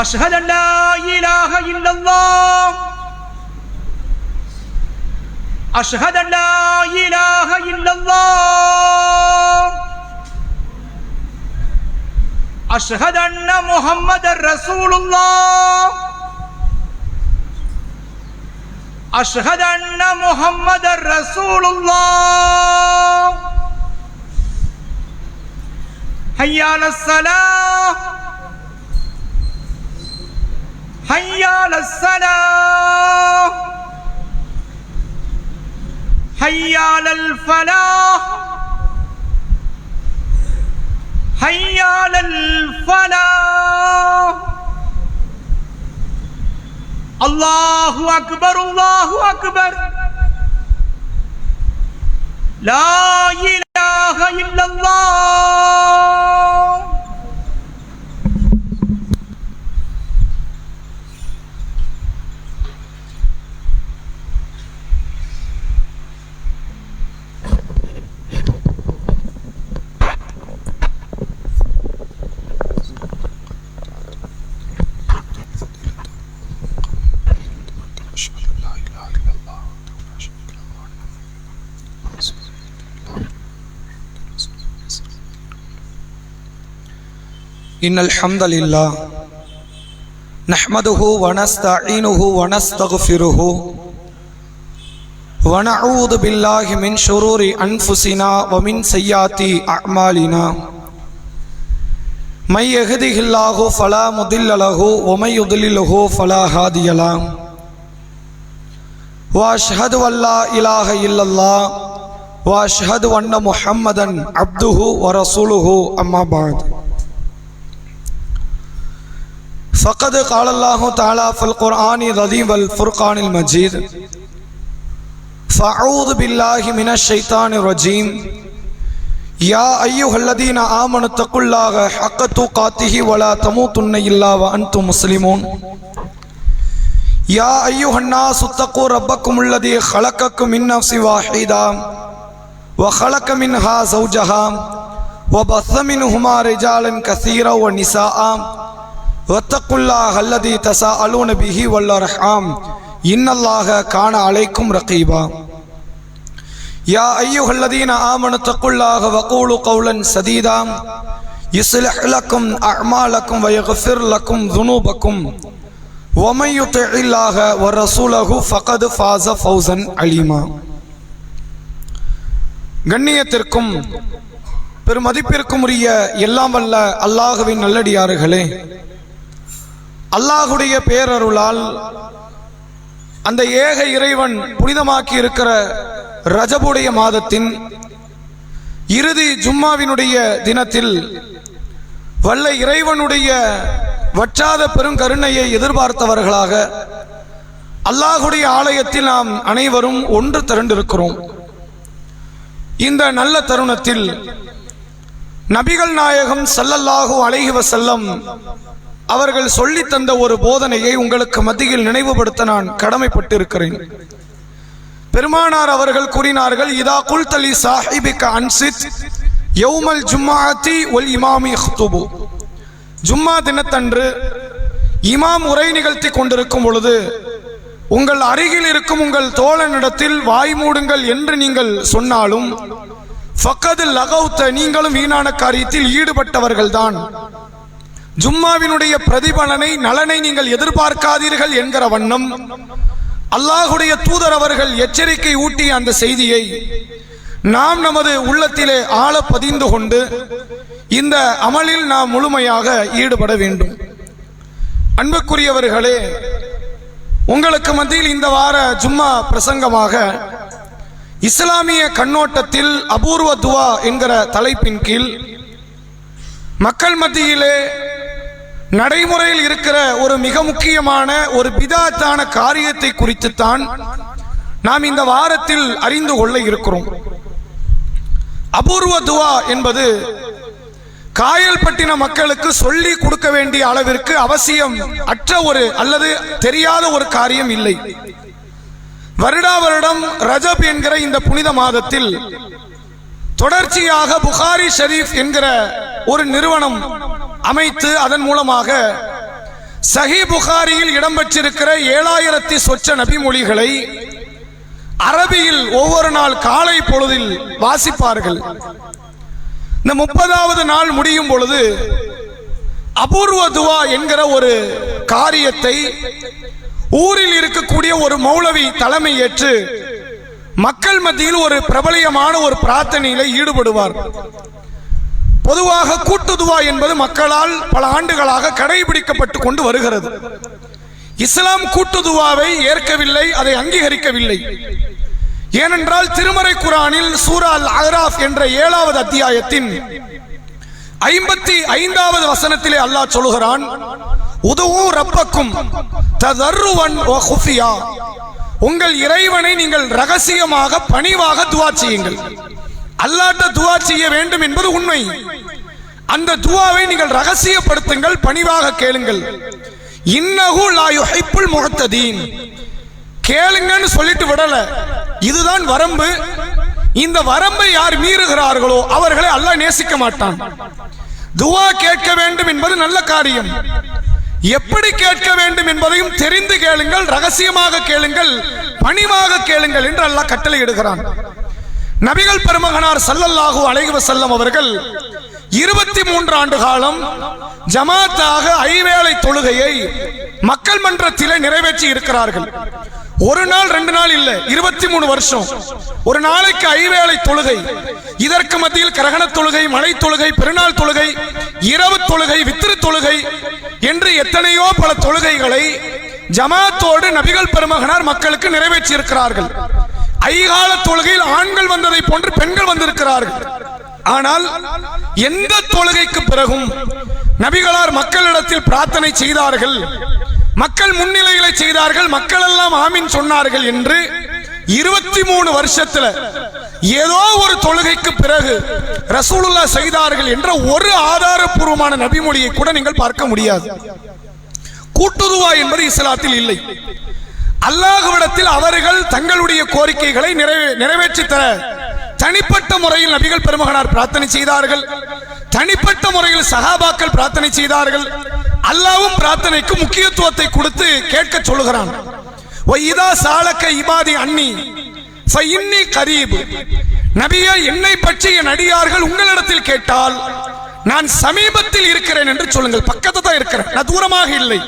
أشهد أن لا إله إلا الله أشهد أن لا إله إلا الله أشهد أن محمد رسول الله أشهد أن محمد رسول الله حي على الصلاة حي على الصلاة حي على الفلاح حي على الفلاح الله أكبر الله أكبر لا إله إلا الله. إن الحمد لله نحمده ونستعينه ونستغفره ونعوذ بالله من شرور أنفسنا ومن سيئات أعمالنا من يهده الله فلا مضل له ومن يضلله فلا هادي له وأشهد أن لا إله إلا الله وأشهد أن محمدا عبده ورسوله أما بعد فقد قال الله تعالى في القرآن العظيم والفرقان المجيد فأعوذ بالله من الشيطان الرجيم يا أيها الذين آمنوا اتقوا الله حق تقاته ولا تموتن إلا وأنتم مسلمون يا أيها الناس اتقوا ربكم الذي خلقكم من نفس واحدة وخلق منها زوجها وبث منهما رجالا كثيرا ونساء واتقوا الله الذي تساءلون به والأرحام إن الله كان عليكم رقيبا يا أيها الذين آمنوا اتقوا الله وقولوا قولا سديدا يصلح لكم أعمالكم ويغفر لكم ذنوبكم ومن يطع الله ورسوله فقد فاز فوزا عليما. கண்ணியத்திற்கும் பெருமதிப்பிற்கும் உரிய எல்லாம் வல்ல அல்லாஹ்வின் நல்லடியார்களே, அல்லாஹுடைய பேரருளால் அந்த ஏக இறைவன் புனிதமாக்கி இருக்கிற ரஜபுடைய மாதத்தின் இறுதி ஜும்மாவினுடைய தினத்தில் வல்ல இறைவனுடைய வற்றாத பெருங்கருணையை எதிர்பார்த்தவர்களாக அல்லாஹுடைய ஆலயத்தில் நாம் அனைவரும் ஒன்று திரண்டிருக்கிறோம். இந்த நல்ல தருணத்தில் நபிகள் நாயகம் ஸல்லல்லாஹு அலைஹி வஸல்லம் அவர்கள் சொல்லி தந்த ஒரு போதனையை உங்களுக்கு மத்தியில் நினைவுபடுத்த நான் கடமைப்பட்டிருக்கிறேன். பெருமானார் அவர்கள் கூறினார்கள், இதா குல்தலி சாஹிபிக அன்சித் யௌமல் ஜும்மாத்தி ஒல் இமாமி யஹ்துபு. ஜும்மா தினத்தன்று இமாம் உரை நிகழ்த்தி கொண்டிருக்கும் பொழுது உங்கள் அருகில் இருக்கும் உங்கள் தோழனிடத்தில் வாய் மூடுங்கள் என்று நீங்கள் சொன்னாலும் ஃபக்கது லகௌத, நீங்களும் வீணான காரியத்தில் ஈடுபட்டவர்கள்தான். ஜும்மாவினுடைய பிரதிபலனை நலனை நீங்கள் எதிர்பார்க்காதீர்கள் என்கிற வண்ணம் அல்லாஹுடைய தூதர் அவர்கள் எச்சரிக்கை ஊட்டிய அந்த செய்தியை நாம் நமது உள்ளத்திலே ஆழ பதிந்து கொண்டு இந்த அமலில் நாம் முழுமையாக ஈடுபட வேண்டும். அன்புக்குரியவர்களே, உங்களுக்கு மத்தியில் இந்த வார ஜும்மா பிரசங்கமாக இஸ்லாமிய கண்ணோட்டத்தில் அபூர்வ துவா என்கிற தலைப்பின் கீழ் மக்கள் மத்தியிலே நடைமுறையில் இருக்கிற ஒரு மிக முக்கியமான ஒரு பிதாத்தான காரியத்தை குறித்துத்தான் நாம் இந்த வாரத்தில் அறிந்து கொள்ள இருக்கிறோம். அபூர்வ துவா என்பது காயல்பட்டின மக்களுக்கு சொல்லி கொடுக்க வேண்டிய அளவிற்கு அவசியம் அற்ற ஒரு அல்லது தெரியாத ஒரு காரியம் இல்லை. வருடா வருடம் ரஜப் என்கிற இந்த புனித மாதத்தில் தொடர்ச்சியாக புகாரி ஷரீஃப் என்கிற ஒரு நிறுவனம் அமைத்து அதன் மூலமாக சஹீ புகாரியில் இடம்பெற்றிருக்கிற 7000 சொச்ச நபிமொழிகளை அரபியில் ஒவ்வொரு நாள் காலை பொழுதில் வாசிப்பார்கள். இந்த 30வது நாள் முடியும் பொழுது அபூர்வ துவா என்கிற ஒரு காரியத்தை ஊரில் இருக்கக்கூடிய ஒரு மௌலவி தலைமை ஏற்று மக்கள் மத்தியில் ஒரு பிரபலியமான ஒரு பிரார்த்தனையில ஈடுபடுவார். பொதுவாக கூட்டு துவா என்பது மக்களால் பல ஆண்டுகளாக கடைபிடிக்கப்பட்டு கொண்டு வருகிறது. இஸ்லாம் கூட்டு துவாவை ஏற்கவில்லை, அதை அங்கீகரிக்கவில்லை. ஏனென்றால் திருமறை குர்ஆனில் சூரா அல் அஹ்ராஃப் என்ற 7வது அத்தியாயத்தின் 55வது வசனத்திலே அல்லாஹ் சொல்கிறான், உதுஉ ரப்பக்கும் ததர்ருவன் வ குஃபியா, உங்கள் இறைவனை நீங்கள் ரகசியமாக பணிவாக துவா செய்யுங்கள். அல்லாஹ்ட்ட துவா செய்ய வேண்டும் என்பது உண்மை. அந்த துவாவை நீங்கள் ரகசியப்படுத்துங்கள், பணிவாக கேளுங்கள். இன்னஹு லா யுஹிப்புல் முஹ்ததீன், கேளுங்கன்னு சொல்லிட்டு விடல, இதுதான் வரம்பு. இந்த வரம்பை யார் மீறுகிறார்களோ அவர்களை அல்லாஹ் நேசிக்க மாட்டான். துவா கேட்க வேண்டும் என்பது நல்ல காரியம். எப்படி கேட்க வேண்டும் என்பதையும் தெரிந்து கேளுங்கள், ரகசியமாக கேளுங்கள், பணிவாக கேளுங்கள் என்று அல்லாஹ் கட்டளை இடுகிறான். நபிகள் பெருமகனார் ஸல்லல்லாஹு அலைஹி வஸல்லம் அவர்கள் 23 ஆண்டு காலம் ஜமாத்தாக ஐவேளை தொழுகையை மக்கள் மன்றத்திலே நிறைவேற்றி இருக்கிறார்கள். ஒரு நாள் 2 நாள் இல்ல, 23 வருஷம். ஒரு நாளைக்கு ஐவேளை தொழுகை. இதற்கு மத்தியில் கிரகண தொழுகை, மழை தொழுகை, பெருநாள் தொழுகை, இரவு தொழுகை, வித்திரு தொழுகை என்று எத்தனையோ பல தொழுகைகளை ஜமாத்தோடு நபிகள் பெருமகனார் மக்களுக்கு நிறைவேற்றி இருக்கிறார்கள். ஐகால தொழுகையில் ஆண்கள் வந்ததை போன்று பெண்கள் வந்திருக்கிறார்கள். ஆனால் எந்த தொழுகைக்கு பிறகும் நபிகளார் மக்களிடத்தில் பிரார்த்தனை செய்தார்கள், மக்கள் முன்னிலையில செய்தார்கள், மக்கள் எல்லாம் ஆமீன் சொன்னார்கள் என்று 23 வருஷத்துல ஏதோ ஒரு தொழுகைக்கு பிறகு ரசூலுல்லாஹ் செய்தார்கள் என்ற ஒரு ஆதாரபூர்வமான நபிமொழியை கூட நீங்கள் பார்க்க முடியாது. கூட்டுதுவா என்பது இஸ்லாத்தில் இல்லை. அல்லாஹ்விடத்தில் அவர்கள் தங்களுடைய கோரிக்கைகளை நிறைவேற்றி தர தனிப்பட்ட முறையில் நபிகள் பெருமகனார் பிரார்த்தனை செய்தார்கள். தனிப்பட்ட முறையில் சஹாபாக்கள் பிரார்த்தனை செய்தார்கள். அல்லாஹ்வும் பிரார்த்தனைக்கு முக்கியத்துவத்தை கொடுத்து கேட்க சொல்லுகிறான். வைதா சாலக்க இபாதி அன்னி ஃபஇன்னி கரீப், நபியே என்னை பற்றி என் அடியார்கள் உங்களிடத்தில் கேட்டால் நான் சமீபத்தில் இருக்கிறேன் என்று சொல்லுங்கள். பக்கத்துல தான் இருக்கிறேன், நான் தூரமாக இல்லை.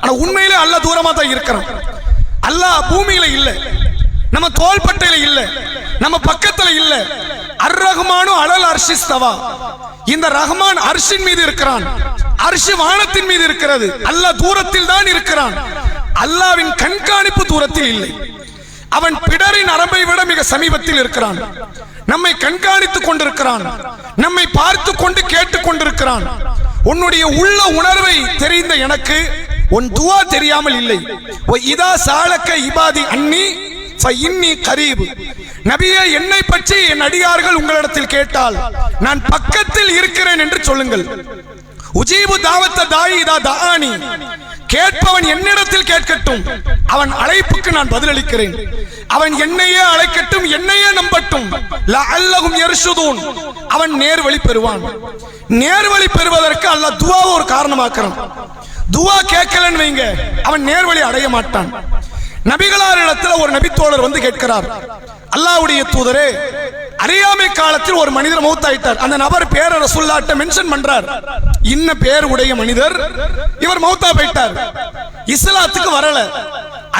ஆனா உண்மையிலே அல்லாஹ் தூரமா தான் இருக்கிறான். அல்லாஹ் பூமியில இல்ல, நம்ம தோள்பட்டையில இல்ல, நம்ம பக்கத்துல இல்ல. அர் ரஹ்மானு அலல் அர்ஷிஸ்தவா, இந்த ரஹ்மான் அர்ஷின் மீது இருக்கிறான், அர்ஷ் வானத்தின் மீது இருக்கிறது. அல்லாஹ் தூரத்தில் தான் இருக்கிறான். அல்லாஹ்வின் கண்காணிப்பு தூரத்தில் இல்லை. அவன் பிடரின் நரம்பை விட மிக சமீபத்தில் இருக்கிறான். நம்மை கண்காணித்துக் கொண்டிருக்கிறான், நம்மை பார்த்து கொண்டு கேட்டுக் கொண்டிருக்கிறான். உன்னுடைய உள்ள உணர்வை தெரிந்த எனக்கு உன் துவா தெரியாமல் இல்லை. இதா சாலக்க இபாதி அன்னி ஃபஇன்னி கரீப், நபியே என்னை பற்றி என் அடியார்கள் உங்களிடத்தில் கேட்டால் நான் பக்கத்தில் இருக்கிறேன் என்று சொல்லுங்கள். உஜீபு தாவத்த தாயி இதா தஆனி, கேட்பவன் என்னிடத்தில் கேட்கட்டும், அவன் அழைப்புக்கு நான் பதிலளிக்கிறேன். அவன் என்னையே அழைக்கட்டும், என்னையே நம்பட்டும். லஅல்லஹும் யர்ஷுதூன், அவன் நேர்வழி பெறுவான். நேர்வழி பெறுவதற்கு அல்லாஹ் துஆவை ஒரு காரணமாக்குறான். துஆ கேட்கலன்னு வைங்க, அவன் நேர்வழி அடைய மாட்டான். நபிகளாரிடத்தில் ஒரு நபித்தோழர் வந்து கேட்கிறார், அல்லாஹ்வுடைய தூதரே, அறியாமை காலத்தில் ஒரு மனிதர் மௌத்தாயிட்டார். அந்த நபர் பேரை ரசூலுல்லாஹ்ட்ட மென்ஷன் பண்றார். இன்ன பேர் உடைய மனிதர், இவர் மௌத்தா போயிட்டார், இஸ்லாத்துக்கு வரல,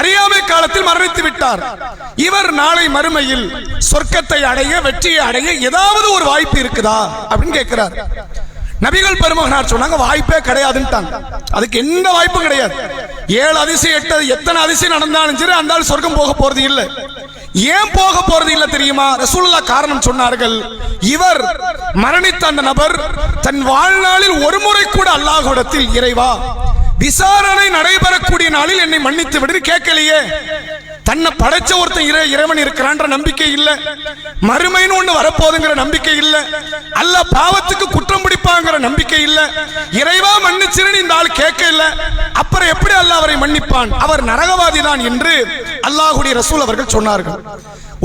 அறியாமை காலத்தில் மரணித்து விட்டார். இவர் நாளை மறுமையில் சொர்க்கத்தை அடைய, வெற்றியை அடைய ஏதாவது ஒரு வாய்ப்பு இருக்குதா அப்படின்னு கேட்கிறார். நபிகள் பெருமகனார் சொன்னாங்க, வாய்ப்பே கிடையாதுன்ட்டாங்க. அதுக்கு எந்த வாய்ப்பும் கிடையாது. 7 அதிசயம் 8 எத்தனை அதிசயம் நடந்தாலும் சரி அந்த ஆள் சொர்க்கம் போக போறது இல்லை. ஏன் போக போறது இல்ல தெரியுமா? ரசூலுல்லாஹ் காரணம் சொன்னார்கள். இவர் மரணித்த அந்த நபர் தன் வாழ்நாளில் ஒரு முறை கூட அல்லாஹ்விடத்தில் இறைவா விசாரணை நடைபெறக்கூடிய நாளில் என்னை மன்னித்து விடு கேட்கலையே. தன்னை படைச்ச ஒருத்தன் இறைவன் இருக்கிறான்ற நம்பிக்கை இல்ல, மறுமைன்னு ஒண்ணு வரப்போதுங்கிற நம்பிக்கை இல்ல, அல்லாஹ் பாவத்துக்கு குற்றம் பிடிப்பாங்கிற நம்பிக்கை இல்ல. இறைவா மன்னிச்சிருன்னு இந்த ஆள் கேட்க இல்ல, அப்புறம் எப்படி அல்லாஹ் அவரை மன்னிப்பான்? அவர் நரகவாதி தான் என்று அல்லாஹ்வுடைய ரசூல் அவர்கள் சொன்னார்கள்.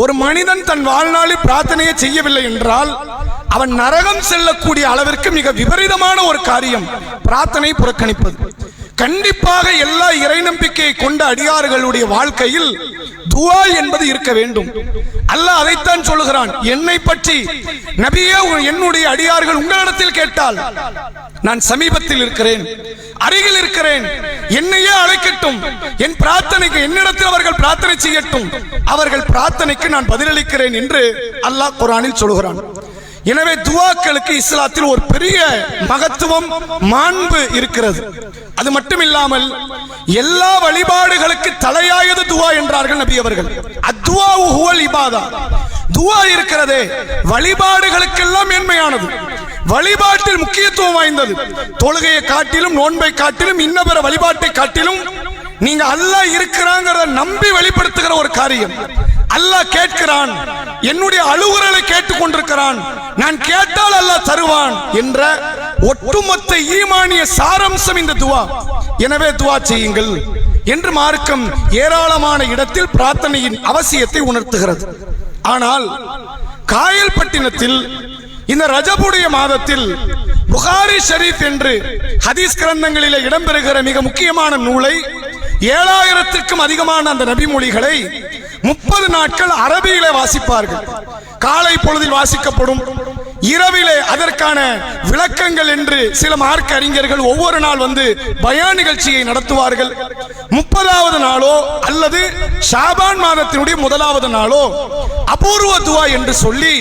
ஒரு மனிதன் தன் வாழ்நாளில் பிரார்த்தனையை செய்யவில்லை என்றால் அவன் நரகம் செல்லக்கூடிய அளவிற்கு மிக விபரீதமான ஒரு காரியம் பிரார்த்தனை புறக்கணிப்பது. கண்டிப்பாக எல்லா இறை நம்பிக்கையை கொண்ட அடியார்களுடைய வாழ்க்கையில் துஆ என்பது இருக்க வேண்டும். அல்லாஹ் அதைத்தான் சொல்லுகிறான். என்னை பற்றி நபியே, என்னுடைய அடியார்கள் உங்களிடத்தில் கேட்டால் நான் சமீபத்தில் இருக்கிறேன், அருகில் இருக்கிறேன், என்னையே அழைக்கட்டும், என் பிரார்த்தனைக்கு என்னிடத்தில் அவர்கள் பிரார்த்தனை செய்யட்டும், அவர்கள் பிரார்த்தனைக்கு நான் பதிலளிக்கிறேன் என்று அல்லாஹ் குர்ஆனில் சொல்கிறான். எனவே துஆக்களுக்கு இஸ்லாத்தில் ஒரு பெரிய மகத்துவம், மாண்பு இருக்கிறது. அது மட்டும் இல்லாமல் எல்லா வழிபாடுகளுக்கு தலையாயது துஆ என்றார்கள் நபி அவர்கள். அத்துஆஉ ஹுவல் இபாதா. துஆ இருக்கிறதே வழிபாடுகளுக்கெல்லாம் மேன்மையானது, வழிபாட்டில் முக்கியத்துவம் வாய்ந்தது. தொழுகையை காட்டிலும், நோன்பை காட்டிலும், இன்னபிற வழிபாட்டை காட்டிலும் நீங்க அல்லாஹ் இருக்கிறாங்கிறத நம்பி வெளிப்படுத்துகிற ஒரு காரியம். அல்லாஹ் கேட்கிறான், என்னுடைய அழுகுரலை கேட்டுக் கொண்டிருக்கிறான், நான் கேட்டால் அல்லாஹ் தருவான் என்ற ஒட்டுமொத்த ஈமானிய சாரம்சம் இந்த துஆ. எனவே துஆ செய்யுங்கள் என்று மார்க்கம் ஏராளமான இடத்தில் பிரார்த்தனையின் அவசியத்தை உணர்த்துகிறது. ஆனால் காயல்பட்டினத்தில் இந்த ரஜபுடைய மாதத்தில் புகாரி ஷரீஃப் என்று ஹதீஸ் கிரந்தங்களிலே இடம்பெறுகிற மிக முக்கியமான நூலை, 7000க்கும் அதிகமான அந்த நபிமொழிகளை 30 நாட்கள் அரபியிலே வாசிப்பார்கள். காலை பொழுதில் வாசிக்கப்படும், இரவிலே அதற்கான விளக்கங்கள் என்று சில மார்க்க அறிஞர்கள் ஒவ்வொரு நாள் வந்து பயான் நிகழ்ச்சியை நடத்துவார்கள். 30வது நாளோ அல்லது ஷாபான் மாதத்தினுடைய 1வது நாளோ அபூர்வ துஆ என்று சொல்லி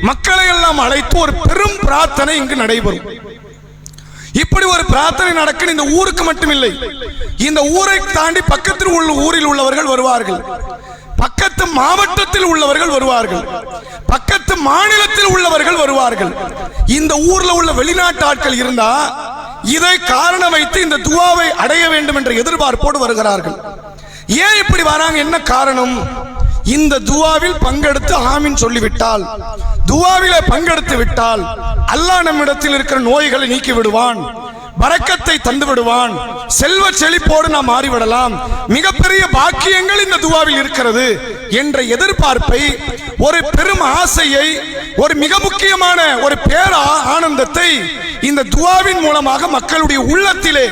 மக்களை எல்லாம் அழைத்து ஒரு பெரும் பிரார்த்தனை இங்கு நடைபெறும். இப்படி ஒரு பிரார்த்தனை நடக்க இந்த ஊருக்கு மட்டுமில்லை, இந்த ஊரை தாண்டி பக்கத்தில் உள்ள ஊரில் உள்ளவர்கள் வருவார்கள், பக்கத்து மாவட்டத்தில் உள்ளவர்கள் வருவார்கள், பக்கத்து மாநிலத்தில் உள்ளவர்கள் வருவார்கள். இந்த ஊர்ல உள்ள வெளிநாட்டு ஆட்கள் இருந்தா இதை காரணம் வைத்து இந்த துஆவை அடைய வேண்டும் என்ற எதிர்பார்ப்போடு வருகிறார்கள். ஏன் இப்படி வராங்க, என்ன காரணம்? இந்த துஆவில் பங்கெடுத்து ஆமீன் சொல்லிவிட்டால், துஆவிலே பங்கெடுத்து விட்டால் அல்லாஹ் நம்மிடத்தில் இருக்கிற நோய்களை நீக்கி விடுவான், பரக்கத்தை தந்து விடுவான், செல்வ செழிப்போடு நாம் மாறிவிடலாம், மிகப்பெரிய பாக்கியங்கள் இந்த துஆவில் இருக்கிறது என்ற எதிர்பார்ப்பை, ஒரு பெரும் ஆசையை, ஒரு மிக முக்கியமான ஒரு பேர் ஆனந்தத்தை இந்த துஆவின் மூலமாக மக்களுடைய உள்ளத்திலே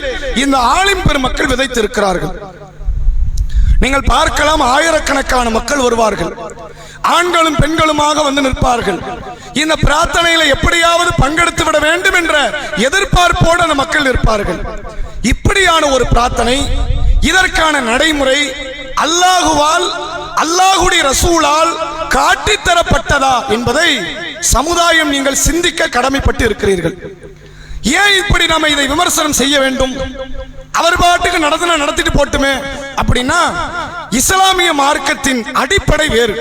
இந்த ஆலிம் பெருமக்கள் விதைத்திருக்கிறார்கள். நீங்கள் பார்க்கலாம், ஆயிரக்கணக்கான மக்கள் வருவார்கள், ஆண்களும் பெண்களுமாக வந்து நிற்பார்கள். இந்த பிரார்த்தனையில எப்படியாவது பங்கெடுத்து விட வேண்டும் என்ற எதிர்பார்ப்போடு அந்த மக்கள் நிற்பார்கள். இப்படியான ஒரு பிரார்த்தனை, இதற்கான நடைமுறை அல்லாஹுவால், அல்லாஹுடைய ரசூலால் காட்டித்தரப்பட்டதா என்பதை சமுதாயம் நீங்கள் சிந்திக்க கடமைப்பட்டு இருக்கிறீர்கள். ஏன் இப்படி நாம இதை விமர்சனம் செய்ய வேண்டும்? அவர் பாட்டுக்கு நடத்திட்டு போட்டுமே அப்படின்னா, இஸ்லாமிய மார்க்கத்தின் அடிப்படை வேறு.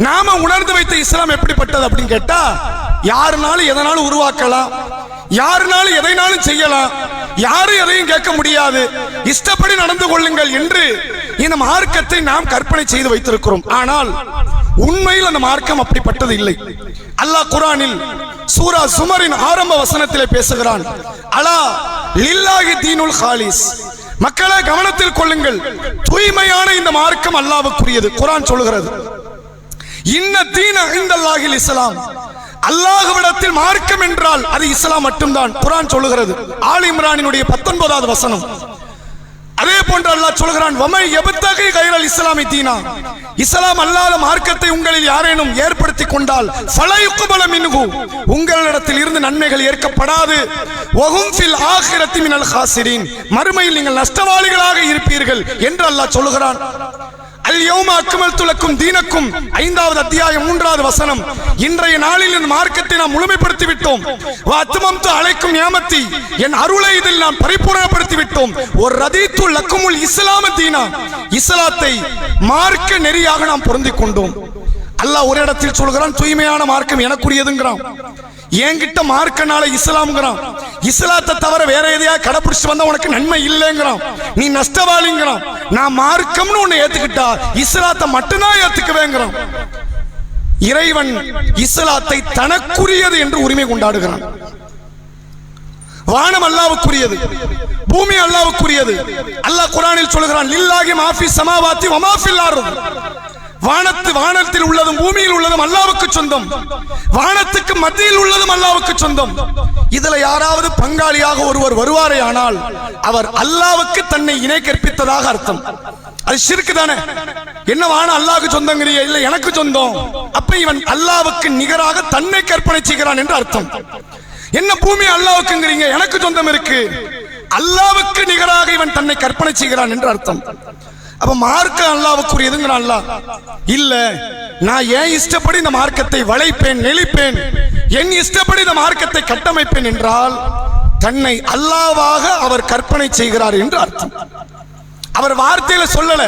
நாம உணர்ந்து வைத்த இஸ்லாம் எப்படிப்பட்டது அப்படின்னு கேட்டா, யாருனாலும் எதனாலும் உருவாக்கலாம், யாருனாலும் எதைனாலும் செய்யலாம், யாரும் எதையும் கேட்க முடியாது, இஷ்டப்படி நடந்து கொள்ளுங்கள் என்று இந்த மார்க்கத்தை நாம் கற்பனை செய்து வைத்திருக்கிறோம். ஆனால் உண்மையில் அந்த மார்க்கம் அப்படிப்பட்டது இல்லை. அல்லாஹ் குர்ஆனில் சூரா சுமரின் ஆரம்ப வசனத்திலே பேசுகிறான், அலா லில்லாஹி தீனுல் காலிஸ். மக்களை கவனத்தில் கொள்ளுங்கள், தூய்மையான இந்த மார்க்கம் அல்லாஹ்வுக்குரியது. குர்ஆன் சொல்கிறது, இன்ன தீன இன்தல்லாஹில் இஸ்லாம். அல்லாஹ்விடத்தில் மார்க்கம் என்றால் அது இஸ்லாம் மட்டும்தான். குர்ஆன் சொல்லுகிறது, ஆல் இம்ரானினுடைய 19வது வசனம். அதே போன்று அல்லாஹ் சொல்கிறான், வமை யப்தகி கைரல் இஸ்லாமி தீனா. இஸ்லாம் அல்லாத மார்க்கத்தை உங்களில் யாரேனும் ஏற்படுத்தி கொண்டால் ஃபலா யுக்பல மின்ஹு, உங்களிடத்தில் இருந்து நன்மைகள் ஏற்கப்படாது. வஹும் ஃபில் ஆখিরাতি மினல் காசிரின், மறுமையில் நீங்கள் நஷ்டவாளிகளாக இருப்பீர்கள் என்று அல்லாஹ் சொல்கிறான். அல் யௌம அக்மல்து லக்கும் தீனக்கும், 5வது அத்தியாயம் 3வது வசனம். இன்றைய நாளில் இந்த மார்க்கத்தை நாம் முழுமைப்படுத்தி விட்டோம். வ அத்மம்து அலைக்கும் நியாமத்தி, என் அருளை இதில் நாம் பரிபூரணப்படுத்தி விட்டோம். ஒரு ரதீத்து லக்குமுல் இஸ்லாம தீனா, இஸ்லாத்தை மார்க்க நெறியாக நாம் பொருந்திக் கொண்டோம். அல்லாஹ் ஒரு இடத்தில் சொல்கிறான், தூய்மையான மார்க்கம் எனக்குரியதுங்கிறான். என்கிட்ட மார்க்கனால இஸ்லாம்ங்கிறான். இஸ்லாத்தை தவிர வேற எதையா கடைபிடிச்சு வந்தா உனக்கு நன்மை இல்லைங்கிறான், நீ நஷ்டவாளிங்கிறான். நான் மார்க்கம்னு ஒண்ணு ஏத்துக்கிட்டா இஸ்லாத்தை மட்டும்தான் ஏத்துக்குவேங்கிறான். இறைவன் இஸ்லாத்தை தனக்குரியது என்று உரிமை கொண்டாடுகிறான். வானம் அல்லாஹ்வுக்குரியது, பூமி அல்லாஹ்வுக்குரியது. அல்லாஹ் குர்ஆனில் சொல்கிறான், லில்லாஹி மா ஃபீஸ் ஸமாவாத்தி வ மா ஃபில் அர்த். வானத்தில் உள்ளதும் பூமியில் உள்ளதும் அல்லாஹ்வுக்கு சொந்தம், வானத்துக்கு மத்தியில் உள்ளதும் அல்லாஹ்வுக்கு சொந்தம். இதுல யாராவது பங்காளியாக ஒருவர் வருவாரே ஆனால் அவர் அல்லாஹ்வுக்கு தன்னை இணை கற்பித்ததாக அர்த்தம். அது ஷிர்க் தானே. என்னவான அல்லாஹ்வுக்கு சொந்தங்கிறிய, இல்ல எனக்கு சொந்தம், அப்ப இவன் அல்லாஹ்வுக்கு நிகராக தன்னை கற்பனை செய்கிறான் என்று அர்த்தம். என்ன பூமி அல்லாஹ்வுக்குங்கிறீங்க, எனக்கு சொந்தம் இருக்கு, அல்லாஹ்வுக்கு நிகராக இவன் தன்னை கற்பனை செய்கிறான் என்று அர்த்தம். அப்ப மார்க்கம் அல்லாஹ்வுக்குரியதுங்கிற அல்லாஹ் இல்ல, நான் ஏன் இஷ்டப்படி இந்த மார்க்கத்தை வளைப்பேன், நெளிப்பேன், என் இஷ்டப்படி இந்த மார்க்கத்தை கட்டமைப்பேன் என்றால் தன்னை அல்லாஹ்வாக அவர் கற்பனை செய்கிறார் என்று அர்த்தம். அவர் வார்த்தையில சொல்லல,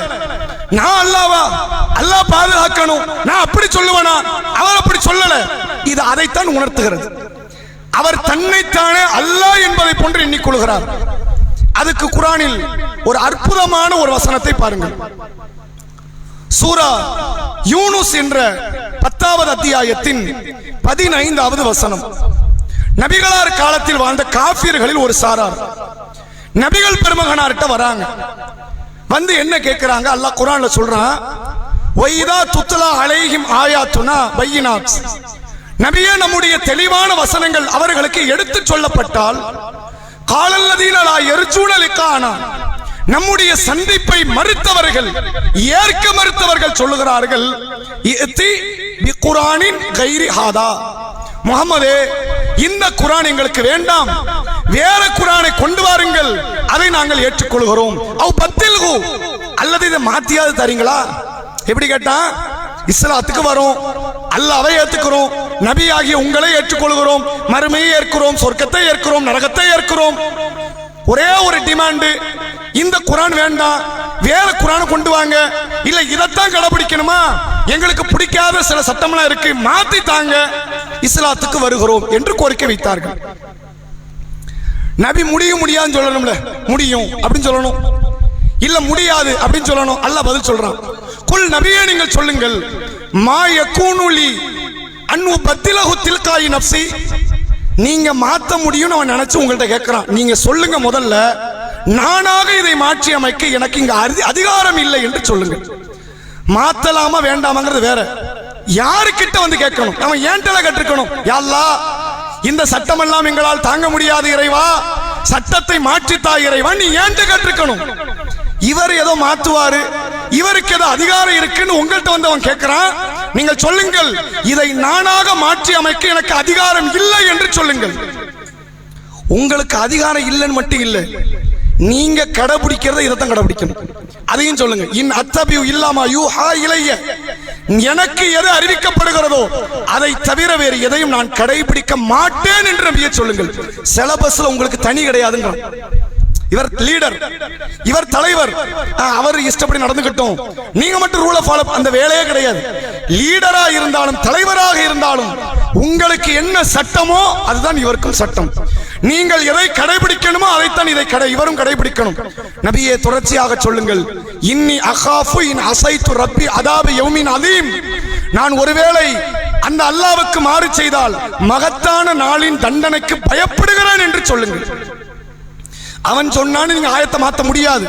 நான் அல்லாஹ்வா, அல்லாஹ் பாதுகாக்கணும், நான் அப்படி சொல்லுவேனா, அவர் அப்படி சொல்லல. இது அதைத்தான் உணர்த்துகிறது. அவர் தன்னைத்தானே அல்லாஹ் என்பதை போன்று எண்ணிக்கொள்கிறார். அதுக்கு குர்ஆனில் ஒரு அற்புதமான ஒரு வசனத்தை பாருங்கள். சூரா யூனுஸ் என்ற 10வது அத்தியாயத்தின் 15வது வசனம். நபிகளார் காலத்தில் வாழ்ந்த காஃபிர்களில் ஒரு சாரார் நபிகள் பெருமகனார்ட்ட வராங்க. வந்து என்ன கேட்கிறாங்க? அல்லாஹ் குர்ஆன்ல சொல்றான், வைதா துத்லா அலைஹிம் ஆயாத்துனா பையினாத். நபியே, நம்முடைய தெளிவான வசனங்கள் அவர்களுக்கு எடுத்து சொல்லப்பட்டால் காலல்லதீன லா யர்ஜூன லிகானா, நம்முடைய சந்திப்பை மறுத்தவர்கள், ஏற்க மறுத்தவர்கள் சொல்லுகிறார்கள், இத்தி பிகுர்ஆனின் கைரி ஹாதா, முஹம்மதே, இந்த குர்ஆன் எங்களுக்கு வேண்டாம், வேற குர்ஆனை கொண்டு வாருங்கள், அதை நாங்கள் ஏற்றுக்கொள்கிறோம். அவ் பத்தில்ஹு, அல்லது இதை மாத்தியாவது தரீங்களா? எப்படி கேட்டா, இஸ்லாத்துக்கு வரும், அல்லாஹ்வை ஏத்துக்கிறோம், நபி ஆகிய உங்களை ஏற்றுக்கொள்கிறோம், மறுமையை ஏற்கிறோம், சொர்க்கத்தை ஏற்கிறோம், நரகத்தை ஏற்கிறோம். ஒரே ஒரு டிமாண்ட், இந்த குர்ஆன் வேண்டாம், வேற குர்ஆனை கொண்டு வாங்க, இல்ல இதைத்தான் கடைபிடிக்கணுமா, எங்களுக்கு பிடிக்காத சில சட்டம்லாம் இருக்கு, மாத்தி தாங்க, இஸ்லாத்துக்கு வருகிறோம் என்று கோரிக்கை வைத்தார்கள். நபி முடியாதுன்னு சொல்லணும்ல, முடியும் அப்படின்னு சொல்லணும், இல்ல முடியாது அப்படின்னு சொல்லணும். அல்லாஹ் பதில் சொல்றான், குல் நபியே, நீங்கள் சொல்லுங்கள், மா யகூனு லி அன் உபத்திலஹு தில்காயி நஃப்ஸி, நீங்க மாத்த முடியும்னு அவன் நினைச்சு உங்கள்ட்ட கேட்கிறான், நீங்க சொல்லுங்க முதல்ல, நானாக இதை மாற்றி அமைக்க எனக்கு இங்க அதிகாரம் இல்லை என்று சொல்லுங்க. மாத்தலாமா வேண்டாமாங்கிறது வேற, யாருக்கிட்ட வந்து கேட்கணும், அவன் ஏன்டல கேட்டிருக்கணும், யா அல்லாஹ், இந்த சட்டம் எல்லாம் எங்களால் தாங்க முடியாது இறைவா, சட்டத்தை மாற்றித்தா இறைவா, நீ ஏன்ட்ட கேட்டிருக்கணும். இவர் ஏதோ மாத்துவாரு, இவருக்கு ஏதோ அதிகாரம் இருக்குன்னு உங்கள்கிட்ட வந்து அவன் கேட்கிறான். நீங்கள் சொல்லுங்கள், இதை நானாக மாற்றி அமைக்க எனக்கு அதிகாரம் இல்லை என்று சொல்லுங்கள். உங்களுக்கு அதிகாரம் இல்லைன்னு மட்டும் இல்லை, நீங்க கடைபிடிக்கிறத இதைத்தான் கடைபிடிக்கணும், அதையும் சொல்லுங்க. இன் அத்தபியு இல்லாமா யூஹா இலைய, எனக்கு எது அறிவிக்கப்படுகிறதோ அதை தவிர வேறு எதையும் நான் கடைபிடிக்க மாட்டேன் என்று நபியே சொல்லுங்கள். சிலபஸ்ல உங்களுக்கு தனி கிடையாதுங்கிறான். இவர் லீடர், இவர் தலைவர், அவர் இஷ்டப்படி நடந்துகிட்டோம், நீங்க மட்டும் ரூலை ஃபாலோ, அந்த வேலையே கிடையாது. லீடரா இருந்தாலும் தலைவராக இருந்தாலும் உங்களுக்கு என்ன சட்டமோ அதுதான் இவருக்கும் சட்டம். நீங்கள் எதை கடைபிடிக்கணுமோ அதைத்தான் இவரும் கடைபிடிக்கணும். நபியே, தொடர்ச்சியாக சொல்லுங்கள், இன்னி அகாஃபு இன் அஸைது ரப்பி அதாப யௌமின் அதீம், நான் ஒருவேளை அந்த அல்லாஹ்வுக்கு மாறு செய்தால் மகத்தான நாளின் தண்டனைக்கு பயப்படுகிறேன் என்று சொல்லுங்கள். அவன் சொன்னான்னு நீங்க ஆயத்தை மாத்த முடியாது,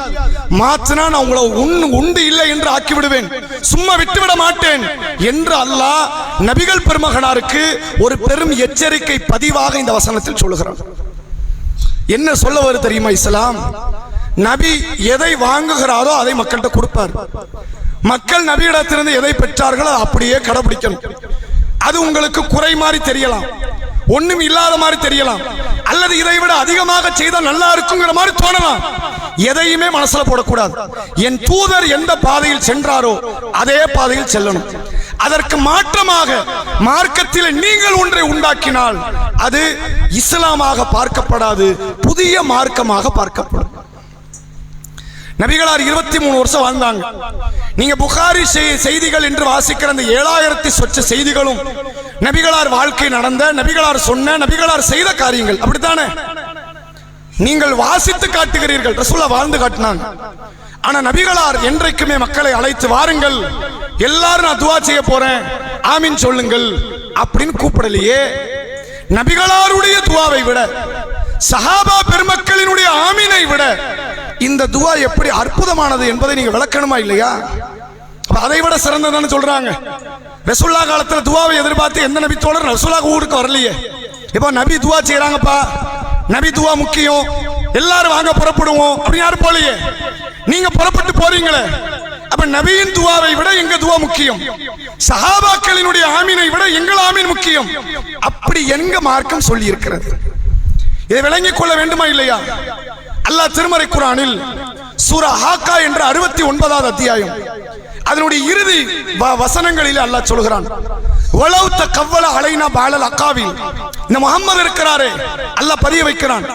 மாத்தினா நான் உங்களை உண்டு இல்லை என்று ஆக்கி விடுவேன், சும்மா விட்டுவிட மாட்டேன் என்று அல்லாஹ் நபிகள் பெருமகனாருக்கு ஒரு பெரும் எச்சரிக்கை பதிவாக இந்த வசனத்தில் சொல்லுகிறான். என்ன சொல்ல வருது தெரியுமா? இஸ்லாம் நபி எதை வாங்குகிறாரோ அதை மக்கள்கிட்ட கொடுப்பார். மக்கள் நபியிடத்திலிருந்து எதை பெற்றார்களோ அப்படியே கடைபிடிக்கணும். அது உங்களுக்கு குறை மாதிரி தெரியலாம், ஒண்ணும் இல்லாத மாதிரி தெரியலாம், அல்லது இதை விட அதிகமாக செய்தால் நல்லா இருக்குங்கிற மாதிரி தோணலாம். எதையுமே மனசுல போடக்கூடாது. என் தூதர் எந்த பாதையில் சென்றாரோ அதே பாதையில் செல்லணும். அதற்கு மாற்றமாக மார்க்கத்தில் நீங்கள் ஒன்றை உண்டாக்கினால் அது இஸ்லாமாக பார்க்கப்படாது, புதிய மார்க்கமாக பார்க்கப்படும். நபிகளார் 23 வருஷம் வாழ்ந்தாங்க. நீங்க புகாரி செய்திகள் என்று வாசிக்கிற அந்த 7000 சொச்ச செய்திகளும் நபிகளார் வாழ்க்கை நடந்த, நபிகளார் சொன்ன, நபிகளார் செய்த காரியங்கள். அப்படித்தானே? நீங்கள் வாசித்து காட்டுகிறீர்கள், ரசூலுல்லாஹ் வாழ்ந்து காட்டினாங்க. ஆனா நபிகளார் என்றைக்குமே மக்களை அழைத்து வாருங்கள், எல்லாரும் நான் துஆ செய்ய போறேன், ஆமீன் சொல்லுங்கள் அப்படின்னு கூப்பிடலையே. நபிகளாருடைய துஆவை விட, சஹாபா பெருமக்களினுடைய ஆமீனை விட இந்த துஆ எப்படி அற்புதமானது என்பதை நீங்க விளக்கணுமா இல்லையா? அதை விட சிறந்ததுன்னு சொல்றாங்க. ரசூலுல்லாஹ் காலத்துல துஆவை எதிர்பார்த்து எந்த நபி தோழர் ரசூலுல்லாஹ் ஊருக்கு வரலையே. இப்போ நபி துவா செய்யறாங்கப்பா, நபி துவா முக்கியம், எல்லாரும் வாங்க புறப்படுவோம் அப்படின்னு யாரும் போலையே, நீங்க புறப்பட்டு போறீங்களே. அப்ப நபியின் துவாவை விட எங்க துவா முக்கியம், சஹாபாக்களினுடைய ஆமீனை விட எங்கள் ஆமீன் முக்கியம். அப்படி எங்க மார்க்கம் சொல்லி இருக்கிறது, இதை விளங்கிக் கொள்ள வேண்டுமா இல்லையா? அல்லாஹ் திருமறை குர்ஆனில் சூரா ஹாக்கா என்ற 69வது அத்தியாயம் அதனுடைய இறுதி வசனங்களில் அல்லாஹ் சொல்கிறான், வலவ் தகவ்வல அலைனா பாலல் அக்காவில், இந்த முஹம்மது இருக்கிறாரே அல்லாஹ் பதிய வைக்கிறான்,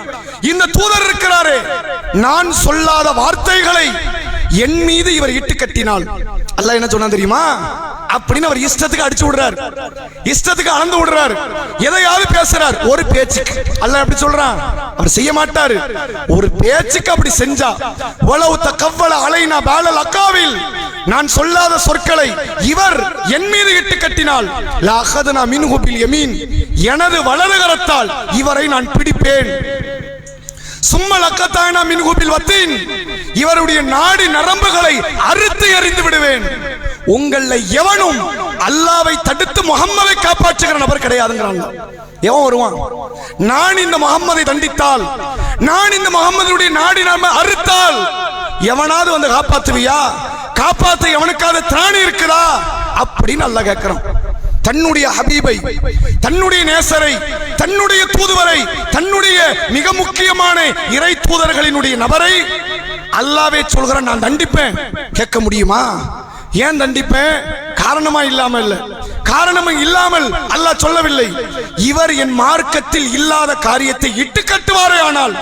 இந்த தூதர் இருக்கிறாரே, நான் சொல்லாத வார்த்தைகளை என் மீது இவர் இட்டு கட்டினால் அல்லாஹ் என்ன சொன்னா தெரியுமா? அப்படின்னு அவர் இஷ்டத்துக்கு அடிச்சு விடுறார், இஷ்டத்துக்கு அளந்து விடுறார், எதையாவது பேசுறார். ஒரு பேச்சுக்கு அல்லாஹ் எப்படி சொல்றான், அவர் செய்ய மாட்டாரு. ஒரு பேச்சுக்கு அப்படி செஞ்சா, வலவ் தகவ்வல அலைனா பாலல் அக்காவில், நான் சொல்லாத சொற்களை இவர் என் மீது இட்டு கட்டினால், லஅഖதுனா மின்ஹு பில் யமீன், எனது வலது கரத்தால் இவரை நான் பிடிப்பேன். சும்ம லக்கத்தானா மின்ஹு பில் வத்தீன், இவருடைய நாடி நரம்புகளை அறுத்து எறிந்து விடுவேன். உங்கள எவனும் அல்லாஹ்வை தடுத்து முஹம்மதை காப்பாற்றுகிற நபர் கிடையாதுங்கறாங்க. எவன் வருவான்? நான் இந்த முஹம்மதை தண்டித்தால், நான் இந்த முஹம்மதுடைய நாடி நரம்பை அறுத்தால் எவனாவது வந்து காப்பாத்துவியா? காப்பாத்த எவனுக்காவது திராணி இருக்குதா அப்படின்னு அல்லாஹ் கேட்கிறான். தன்னுடைய ஹபீபை, தன்னுடைய நேசரை, தன்னுடைய தூதுவரை, தன்னுடைய மிக முக்கியமான இறை தூதர்களினுடைய நபரை அல்லாஹ்வே சொல்கிறான், நான் தண்டிப்பேன். கேட்க முடியுமா? ஏன் தண்டிப்பேன்? காரணமா இல்லாமல் இல்ல, காரணமும் இல்லாமல் அல்லாஹ் சொல்லவில்லை. இவர் என் மார்க்கத்தில் இல்லாத காரியத்தை இட்டு கட்டுவாரே ஆனால்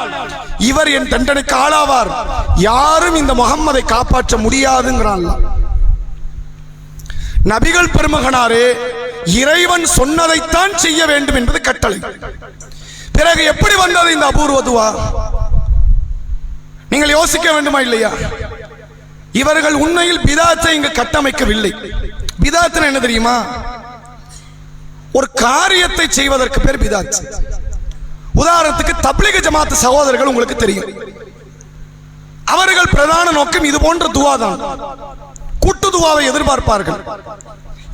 இவர் என் தண்டனைக்கு ஆளாவார், யாரும் இந்த முஹம்மதை காப்பாற்ற முடியாதுங்கிறான். நபிகள் பெருமகனாரே, இறைவன் சொன்னதைத்தான் செய்ய வேண்டும் என்பது கட்டளை. பிறகு எப்படி வந்தது இந்த அபூர்வ துவா? நீங்கள் யோசிக்க வேண்டுமா இல்லையா? இவர்கள் உண்மையில் பிதாத்தை இங்கு கட்டமைக்கவில்லை. பிதாத் என்ன தெரியுமா? ஒரு காரியத்தை செய்வதற்கு பேர் பிதாத். உதாரணத்துக்கு தப்லீக் ஜமாத் சகோதரர்கள் உங்களுக்கு தெரியும், அவர்கள் பிரதான நோக்கம் இது போன்ற துவா தான். கூட்டு துவாவை எதிர்பார்ப்பார்கள்.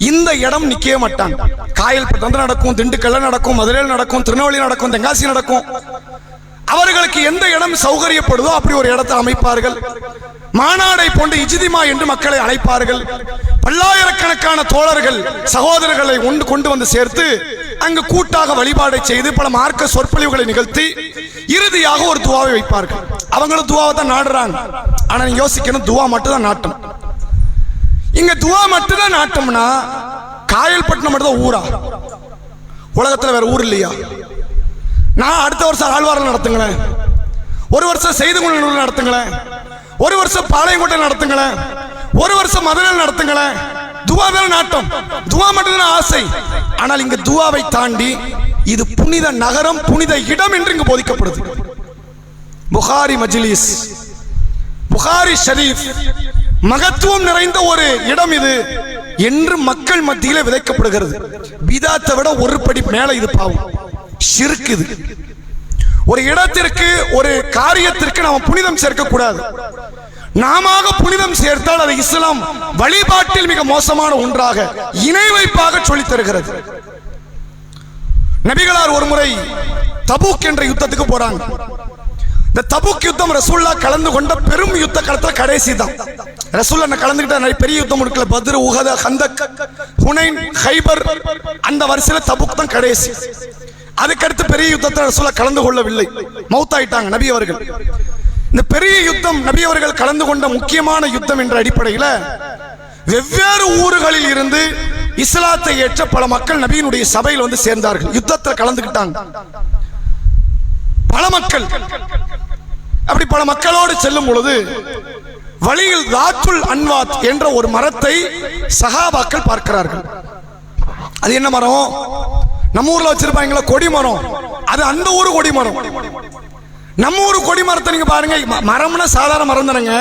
இந்த இடம் நிக்கவே மாட்டான். காயல்பட்டு நடக்கும், திண்டுக்கல்ல நடக்கும், மதுரையில் நடக்கும், திருநெல்வேலி நடக்கும், தென்காசி நடக்கும். அவர்களுக்கு எந்த இடம் சௌகரியப்படுதோ அப்படி ஒரு இடத்தை அமைப்பார்கள். மாநாடை போன்று இஜ்திமா என்று மக்களை அழைப்பார்கள். பல்லாயிரக்கணக்கான தோழர்கள் சகோதரர்களை கொண்டு வந்து சேர்த்து அங்கு கூட்டாக வழிபாடை செய்து பல மார்க்க சொற்பொழிவுகளை நிகழ்த்தி இறுதியாக ஒரு துவாவை வைப்பார்கள். அவங்களும் துவாவை தான் நாடுறாங்க. ஆனா நீங்க யோசிக்கணும், துவா மட்டும் தான் நாட்டம். இங்க துவா மட்டும் தான் நாட்டம்னா காயல்பட்டினம் மட்டும் தான் ஊரா? உலகத்துல வேற ஊர் இல்லையா? நான் அடுத்த வருஷம் ஆழ்வாரில் நடத்துங்களேன், ஒரு வருஷம் செய்திக்குழு நடத்துங்களேன், ஒரு வருஷம் பாளையங்கோட்டை நடத்துங்களேன், ஒரு வருஷம் மதுரையில் நடத்துங்களேன். துவா தான் நாட்டம், துவா மட்டும் தான் ஆசை. ஆனால் இங்கு துவாவை தாண்டி இது புனித நகரம், புனித இடம் என்று இங்கு போதிக்கப்படுது. புகாரி மஜ்லிஸ், புகாரி ஷரீஃப், மகத்துவம் நிறைந்த ஒரு இடம் இது என்று மக்கள் மத்தியிலே விதைக்கப்படுகிறது. பிதாத்தை விட ஒரு படி மேல இது பாவம், ஷிர்க். இது ஒரு இடத்திற்கு, ஒரு காரியத்திற்கு நாம் புனிதம் சேர்க்க கூடாது. நாம புனிதம் சேர்த்தால் அது இஸ்லாம் வழிபாட்டில் மிக மோசமான ஒன்றாக, இணை வைப்பாக சொல்லித் தருகிறது. நபிகளார் ஒரு முறை தபூக் என்ற யுத்தத்துக்கு போறாங்க. இந்த தபூக் யுத்தம் ரசூலுல்லாஹ் கலந்து கொண்ட பெரும் யுத்த களத்துல கடைசி தான். ரசூலுல்லாஹ் கலந்துகிட்ட நிறைய பெரிய யுத்தம் இருக்குல்ல, பத்ர், உஹத், ஹந்தக், ஹுனைன், ஹைபர், அந்த வரிசையில தபூக் தான் கடைசி. அதுக்கடுத்து பெரிய யுத்தத்தில் ரசூலுல்லாஹ் கலந்து கொள்ளவில்லை, மௌத்தாயிட்டாங்க நபி அவர்கள். இந்த பெரிய யுத்தம் நபி அவர்கள் கலந்து கொண்ட முக்கியமான யுத்தம் என்ற அடிப்படையில் வெவ்வேறு ஊர்களில் இருந்து இஸ்லாத்தை ஏற்ற பல மக்கள் நபியினுடைய சபையில் வந்து சேர்ந்தார்கள், யுத்தத்தில் கலந்துக்கிட்டாங்க. பல மக்கள் அப்படி பல மக்களோடு செல்லும் பொழுது வழியில் தாத்துல் அன்வாத் என்ற ஒரு மரத்தை சஹாபாக்கள் பார்க்கிறார்கள். அது என்ன மரம்? நம்ம ஊர்ல வச்சிருப்பாங்களா கொடி மரம், அது அந்த ஊரு கொடி மரம். நம்ம ஊரு கொடி மரத்தை நீங்க பாருங்க, மரம்னா சாதாரண மரம் தானேங்க.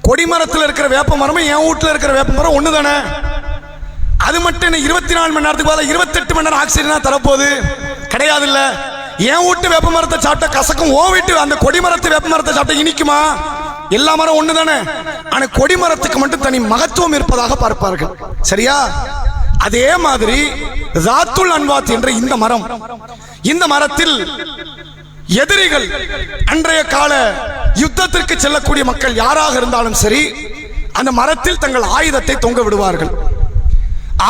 கொடி மரத்தில் இருக்கிற வேப்ப மரமும் என் வீட்டுல இருக்கிற வேப்ப மரம் ஒண்ணு தானே. அது மட்டும் 24 மணி நேரத்துக்கு பதிலாக 28 மணி நேரம் ஆக்சிஜன் தரப்போகுது கிடையாது. இல்ல, என் வீட்டு வேப்ப மரத்தை சாப்பிட்டா கசக்கும், ஓ வீட்டு அந்த கொடி மரத்து வேப்ப மரத்தை சாப்பிட்டா இனிக்குமா? எல்லா மரம் ஒண்ணு தானே. ஆனா கொடி மரத்துக்கு மட்டும் தனி மகத்துவம் இருப்பதாக பார்ப்பார்கள். சரியா? அதே மாதிரி தாத்துல் அன்வாத் என்ற இந்த மரம் இந்த மரத்தில் எதிரிகள், அன்றைய கால யுத்தத்திற்கு செல்லக்கூடிய மக்கள் யாராக இருந்தாலும் சரி, அந்த மரத்தில் தங்கள் ஆயுதத்தை தொங்க விடுவார்கள்.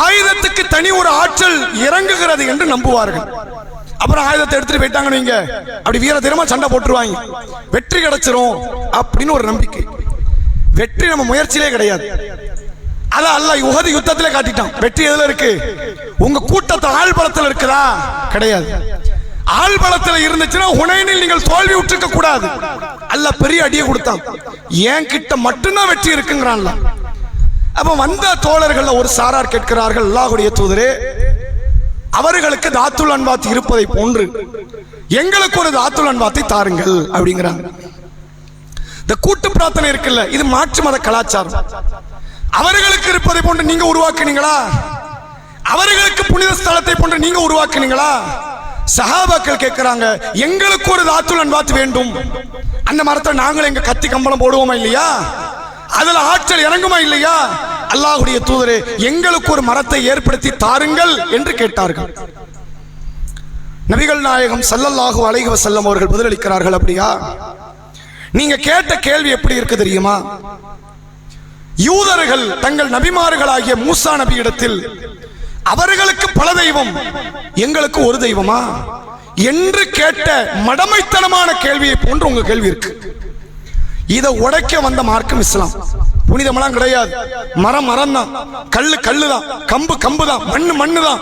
ஆயுதத்துக்கு தனி ஒரு ஆற்றல் இறங்குகிறது என்று நம்புவார்கள். அப்புறம் ஆயுதத்தை எடுத்துட்டு போயிட்டாங்க நீங்க, அப்படி வீர தீரமா சண்டை போட்டுருவாங்க, வெற்றி கிடைச்சிரும் அப்படின்னு ஒரு நம்பிக்கை. வெற்றி நம்ம முயற்சியிலே கிடையாது. அத அல்லாஹ் உஹது யுத்தத்திலே காட்டிட்டான். வெற்றி எதுல இருக்கு? உங்க கூட்டத்தை ஆள் பலத்தில் இருக்குதா? கிடையாது. ஆள் பலத்தில் இருந்துச்சுன்னா ஹுனைனில் நீங்கள் தோல்வி விட்டுருக்க கூடாது. அல்லாஹ் பெரிய அடியை கொடுத்தான். என் கிட்ட மட்டும்தான் வெற்றி இருக்குங்கிறான்ல. அப்ப வந்த தோழர்கள் ஒரு சாரார் கேட்கிறார்கள், அல்லாஹ்வுடைய தூதரே, அவர்களுக்கு தாத்துல் அன்வாத் இருப்பதை போன்று எங்களுக்கு ஒரு தாத்துல் அன்வாத்தை தாருங்கள் அப்படிங்கிறாங்க. இந்த கூட்டு பிரார்த்தனை இருக்குல்ல, இது மாற்று மத கலாச்சாரம். அவர்களுக்கு இருப்பதை போன்று நீங்க உருவாக்குனீங்களா? அவர்களுக்கு புனித ஸ்தலத்தை போன்று நீங்க உருவாக்குனீங்களா? சஹாபாக்கள் கேட்கிறாங்க, எங்களுக்கு ஒரு தாத்துல் அன்வாத் வேண்டும். அந்த மரத்தை நாங்கள் எங்க கத்தி கம்பளம் போடுவோமா இல்லையா? அதுல ஆற்றல் இறங்குமா இல்லையா? அல்லாஹ்வுடைய தூதரே, எங்களுக்கு ஒரு மரத்தை ஏற்படுத்தி தாருங்கள் என்று கேட்டார்கள். நபிகள் நாயகம் ஸல்லல்லாஹு அலைஹி வஸல்லம் அவர்கள் பதிலளிக்கிறார்கள், அப்படியா? நீங்க கேட்ட கேள்வி எப்படி இருக்கு தெரியுமா? யூதர்கள் தங்கள் நபிமார்களாகிய மூசா நபியிடத்தில் அவர்களுக்கு பல தெய்வம், எங்களுக்கு ஒரு தெய்வமா என்று கேட்ட மடமைத்தனமான கேள்வியை போன்று உங்க கேள்வி இருக்கு. இதை உடைக்க வந்த மார்க்கம் இஸ்லாம். புனிதமெல்லாம் கிடையாது. மரம் மரம் தான், கல்லு கல்லு தான், கம்பு கம்பு தான், மண்ணு மண்ணு தான்.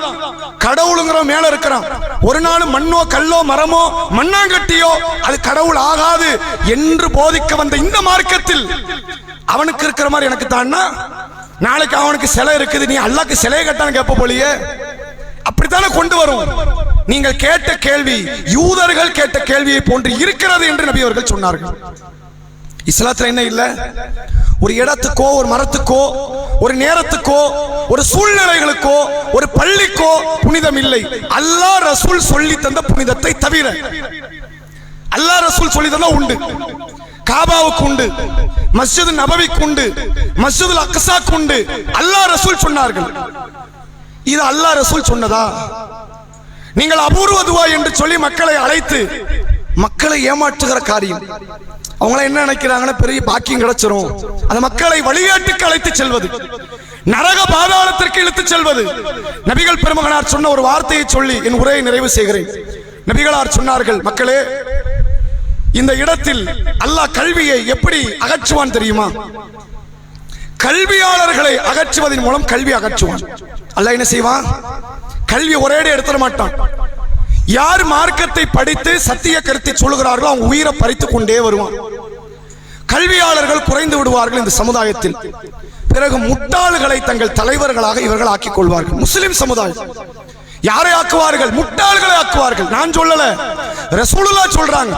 கடவுளுங்கிற மேல இருக்கிறான். ஒரு நாள் மண்ணோ கல்லோ மரமோ மண்ணாங்கட்டியோ அது கடவுள் ஆகாது என்று போதிக்க வந்த இந்த மார்க்கத்தில் அவனுக்கு இருக்கிற மாதிரி எனக்கு தான்னா, நாளைக்கு அவனுக்கு சிலை இருக்குது, நீ அல்லாஹ்க்கு சிலையை கட்டான்னு கேட்ப போலியே. அப்படித்தானே கொண்டு வரும். நீங்கள் கேட்ட கேள்வி யூதர்கள் கேட்ட கேள்வியை போன்று இருக்கிறது என்று நபி அவர்கள் சொன்னார்கள். இஸ்லாத்துல என்ன இல்ல? ஒரு இடத்துக்கோ, ஒரு மரத்துக்கோ, ஒரு நேரத்துக்கோ, ஒரு சூழ்நிலைகளுக்கோ, ஒரு பள்ளிக்கோ புனிதம் இல்லை. அல்லாஹ் ரசூல் சொல்லி தந்த புனிதத்தை தவிர. அல்லாஹ் ரசூல் சொல்லி தந்தா உண்டு. காபாவுக்கு உண்டு, மஸ்ஜித் நபவிக்கு உண்டு, மஸ்ஜிதுல் அக்ஸாக்கு உண்டு. அல்லாஹ் ரசூல் சொன்னார்கள். இது அல்லாஹ் ரசூல் சொன்னதா? நீங்கள் அபூர்வ துவா என்று சொல்லி மக்களை அழைத்து மக்களை ஏமாற்றுகிற காரியம். அவங்கள என்ன நினைக்கிறாங்கன்னா, பெரிய பாக்கியம் கிடைச்சிரும். அந்த மக்களை வழிகாட்டுக்கு அழைத்து செல்வது, நரக பாதாளத்திற்கு இழுத்து செல்வது. நபிகள் பெருமகனார் சொன்ன ஒரு வார்த்தையை சொல்லி என் உரையை நிறைவு செய்கிறேன். நபிகளார் சொன்னார்கள், மக்களே, இந்த இடத்தில் அல்லாஹ் கல்வியை எப்படி அகற்றுவான் தெரியுமா? கல்வியாளர்களை அகற்றுவதன் மூலம் கல்வி அகற்றுவான். அல்லாஹ் என்ன செய்வான்? கல்வி ஒரேடி எடுத்துட மாட்டான். யார் மார்க்கத்தை படித்து சத்திய கருத்தை சொல்லுகிறார்களோ அவங்க உயிரை பறித்துக் கொண்டே வருவான். கல்வியாளர்கள் குறைந்து விடுவார்கள் இந்த சமுதாயத்தில். பிறகு முட்டாள்களை தங்கள் தலைவர்களாக இவர்கள் ஆக்கிக் கொள்வார்கள். முஸ்லிம் சமுதாயம் யாரை ஆக்குவார்கள்? முட்டாள்களை ஆக்குவார்கள். நான் சொல்லல, ரசூலுல்லாஹ் சொல்றாங்க.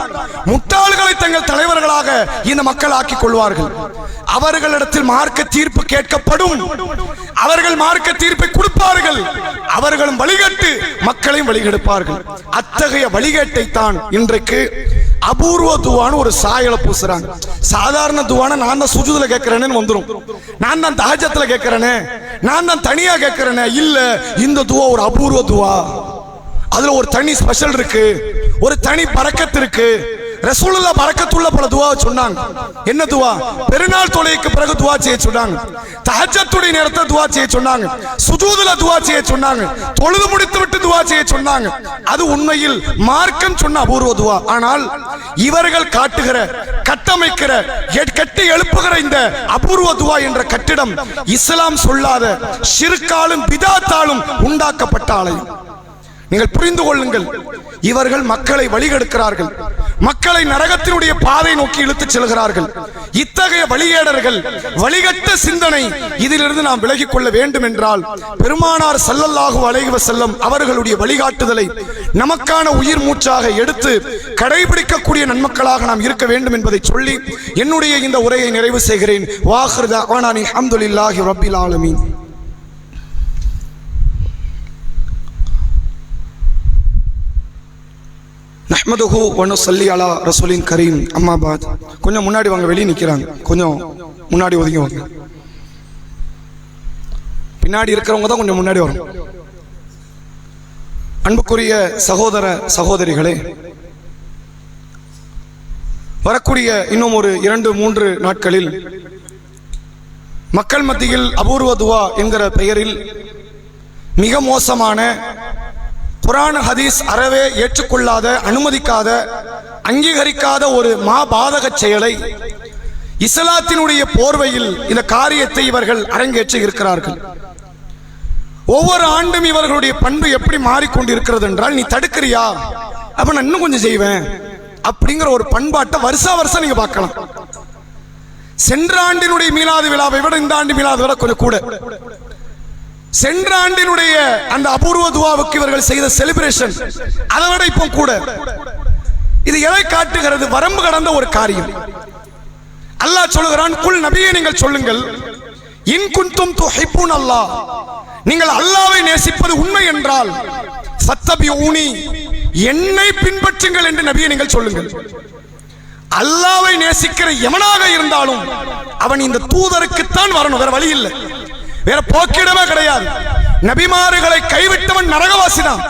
முட்டாள்களை தங்கள் தலைவர்களாக இந்த மக்கள் ஆக்கிக் கொள்வார்கள். அவர்களிடத்தில் மார்க்க தீர்ப்பு கேட்கப்படும். அவர்கள் மார்க்க தீர்ப்பை கொடுப்பார்கள். அவர்களும் வழிகட்டு மக்களையும் வழிகெடுப்பார்கள். அத்தகைய வழிகேட்டை தான் இன்றைக்கு அபூர்வ துவான்னு ஒரு சாயலை பூசுறாங்க. சாதாரண துவான நான் தான் சுஜூதுல கேட்கிறேன்னு வந்துரும், நான் தான் தஹஜ்ஜத்ல கேட்கிறேனே, நான் தான் தனியா கேட்கிறேனே. இல்ல, இந்த துவா ஒரு அபூர்வ துவா. அதுல ஒரு தனி ஸ்பெஷல் இருக்கு, ஒரு தனி பரக்கத்து இருக்கு. ரசூலுல்லாஹ் பரக்கத்துள்ள பல துவா சொன்னாங்க. என்ன துவா? பெருநாள் தொழுகைக்கு பிறகு துவா செய்ய சொன்னாங்க, தஹஜ்ஜத்துடைய நேரத்தில் துவா செய்ய சொன்னாங்க, சுஜூதுல துவா செய்ய சொன்னாங்க, தொழுது முடித்து விட்டு துவா செய்ய சொன்னாங்க. அது உண்மையில் மார்க்கம் சொன்ன அபூர்வ துவா. ஆனால் இவர்கள் காட்டுகிற, கட்டமைக்கிற, கட்டி எழுப்புகிற இந்த அபூர்வ துவா என்ற கட்டிடம் இஸ்லாம் சொல்லாத ஷிர்காலும் பிதாத்தாலும் உண்டாக்கப்பட்ட ஆலயம். நீங்கள் புரிந்து கொள்ளுங்கள், இவர்கள் மக்களை வழிகெடுக்கிறார்கள், மக்களை நரகத்தினுடைய பாதை நோக்கி இழுத்துச் செல்கிறார்கள். இத்தகைய வழிகேடர்கள், வழிகட்ட சிந்தனை, இதிலிருந்து நாம் விலகிக் கொள்ள வேண்டும் என்றால் பெருமானார் ஸல்லல்லாஹு அலைஹி வஸல்லம் அவர்களுடைய வழிகாட்டுதலை நமக்கான உயிர் மூச்சாக எடுத்து கடைபிடிக்கக்கூடிய நன்மக்களாக நாம் இருக்க வேண்டும் என்பதை சொல்லி என்னுடைய இந்த உரையை நிறைவு செய்கிறேன். வாஹிரு தஅவானா அல்ஹம்துலில்லாஹி ரப்பில் ஆலமீன். நஹ்மதுஹு வ நுஸல்லி அலா ரசூலின் கரீம். அம்மா பாத். கொஞ்சம் முன்னாடி வாங்க, வெளியே நிற்கிறாங்க, கொஞ்சம் முன்னாடி ஒதுங்கி வாங்க. பின்னாடி இருக்கிறவங்க தான் கொஞ்சம் முன்னாடி வரும். அன்புக்குரிய சகோதர சகோதரிகளே, வரக்கூடிய இன்னும் ஒரு 2-3 நாட்களில் மக்கள் மத்தியில் அபூர்வ துவா என்கிற பெயரில் மிக மோசமான குர்ஆன் ஹதீஸ் அறவே ஏற்றுக்கொள்ளாத, அனுமதிக்காத, அங்கீகரிக்காத ஒரு மாபாதக செயலை இஸ்லாத்தினுடைய போர்வையில் இந்த காரியத்தை இவர்கள் அரங்கேற்றி இருக்கிறார்கள். ஒவ்வொரு ஆண்டும் இவர்களுடைய பண்பு எப்படி மாறிக்கொண்டிருக்கிறது என்றால், நீ தடுக்கிறியா அப்ப நான் இன்னும் கொஞ்சம் செய்வேன் அப்படிங்கிற ஒரு பண்பாட்டை வருஷம் நீங்க பார்க்கலாம். சென்ற ஆண்டினுடைய மீலாது விழாவை விட இந்த ஆண்டு மீலாது விழா கொஞ்சம் கூட. சென்ற ஆண்டினுடைய அந்த அபூர்வ துவாவுக்கு இவர்கள் செய்த செலிப்ரேஷன் அதை விட இப்போ கூட. இது எதை காட்டுகிறது? வரம்பு கடந்த ஒரு காரியம். அல்லாஹ் சொல்லுகிறான், குல் நபியே நீங்கள் சொல்லுங்கள், இன் குன்தும் துஹிப்பூன் அல்லாஹ், நீங்கள் அல்லாஹ்வை நேசிப்பது உண்மை என்றால் ஃபத்தபிஊனி, என்னை பின்பற்றுங்கள் என்று நபியே நீங்கள் சொல்லுங்கள். அல்லாஹ்வை நேசிக்கிற எவனாக இருந்தாலும் அவன் இந்த தூதருக்குத்தான் வரணும், வேற வழி இல்லை, வேற போக்கிடவே கிடையாது. நபிமார்களை கைவிட்டவன் நரகவாசிதான்.